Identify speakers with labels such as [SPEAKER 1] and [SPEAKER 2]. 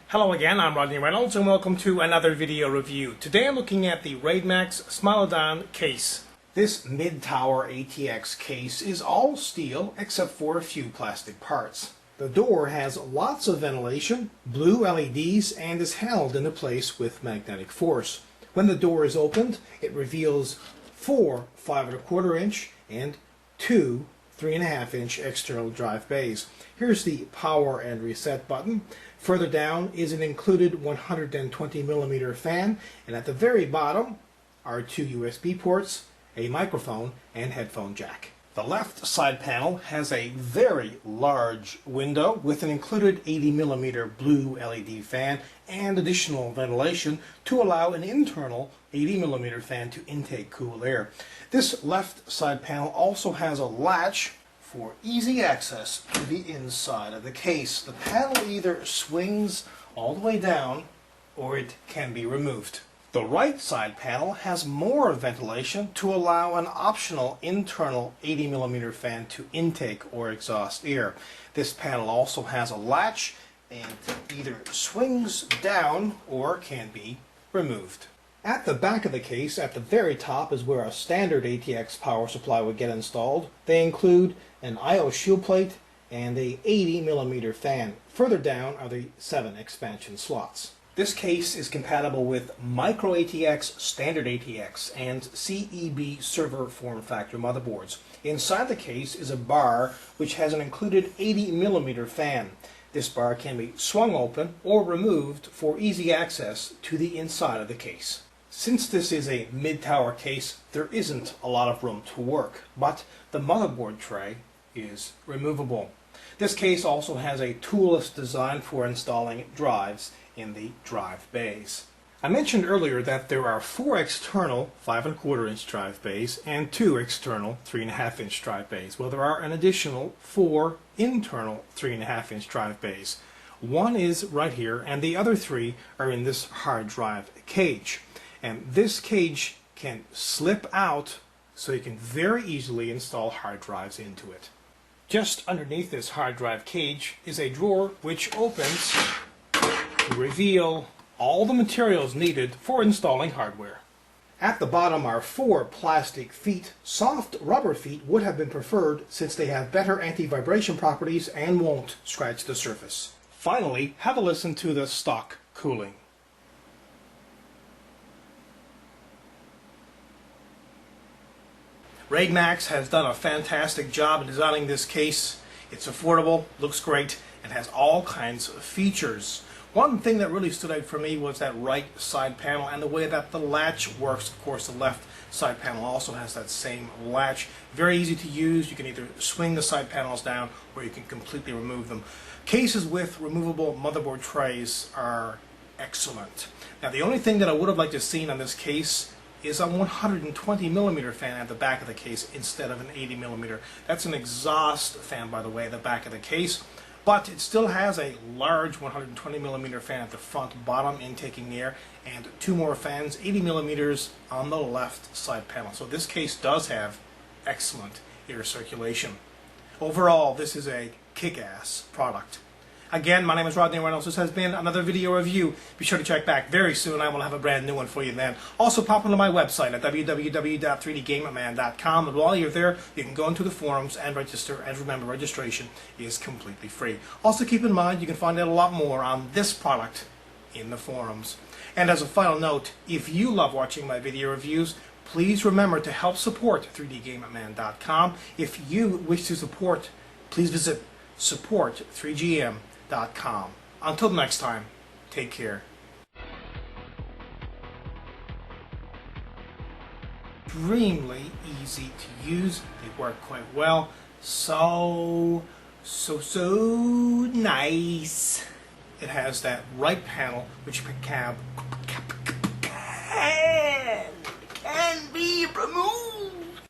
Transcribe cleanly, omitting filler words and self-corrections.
[SPEAKER 1] Hello again, I'm Rodney Reynolds and welcome to another video review. Today I'm looking at the Raidmax Smilodon case. This mid-tower ATX case is all steel except for a few plastic parts. The door has lots of ventilation, blue LEDs, and is held into place with magnetic force. When the door is opened, it reveals 4 5¼ inch and 2 3½ inch external drive bays. Here's the power and reset button. Further down is an included 120mm fan, and at the very bottom are 2 USB ports, a microphone, and headphone jack. The left side panel has a very large window with an included 80mm blue LED fan and additional ventilation to allow an internal 80mm fan to intake cool air. This left side panel also has a latch for easy access to the inside of the case. The panel either swings all the way down or it can be removed. The right side panel has more ventilation to allow an optional internal 80mm fan to intake or exhaust air. This panel also has a latch and either swings down or can be removed. At the back of the case, at the very top, is where a standard ATX power supply would get installed. They include an I/O shield plate and a 80mm fan. Further down are the 7 expansion slots. This case is compatible with micro ATX, standard ATX, and CEB server form factor motherboards. Inside the case is a bar which has an included 80mm fan. This bar can be swung open or removed for easy access to the inside of the case. Since this is a mid-tower case, there isn't a lot of room to work, but the motherboard tray is removable. This case also has a toolless design for installing drives in the drive bays. I mentioned earlier that there are 4 external 5¼ inch drive bays and 2 external 3½ inch drive bays. Well, there are an additional 4 internal 3½ inch drive bays. One is right here, and the other 3 are in this hard drive cage. And this cage can slip out so you can very easily install hard drives into it. Just underneath this hard drive cage is a drawer which opens to reveal all the materials needed for installing hardware. At the bottom are 4 plastic feet. Soft rubber feet would have been preferred since they have better anti-vibration properties and won't scratch the surface. Finally, have a listen to the stock cooling. Raidmax has done a fantastic job in designing this case. It's affordable, looks great, and has all kinds of features. One thing that really stood out for me was that right side panel and the way that the latch works. Of course, the left side panel also has that same latch. Very easy to use. You can either swing the side panels down or you can completely remove them. Cases with removable motherboard trays are excellent. Now, the only thing that I would have liked to have seen on this case is a 120mm fan at the back of the case instead of an 80mm. That's an exhaust fan, by the way, at the back of the case. But it still has a large 120mm fan at the front bottom intaking air and 2 more fans, 80mm on the left side panel. So this case does have excellent air circulation. Overall, this is a kick-ass product. Again, my name is Rodney Reynolds. This has been another video review. Be sure to check back very soon. I will have a brand new one for you then. Also, pop onto my website at www.3dgamerman.com. And while you're there, you can go into the forums and register. And remember, registration is completely free. Also, keep in mind, you can find out a lot more on this product in the forums. And as a final note, if you love watching my video reviews, please remember to help support 3dgamerman.com. If you wish to support, please visit support3gm.com. Until next time, take care. Extremely easy to use. They work quite well. So nice. It has that right panel which can be removed.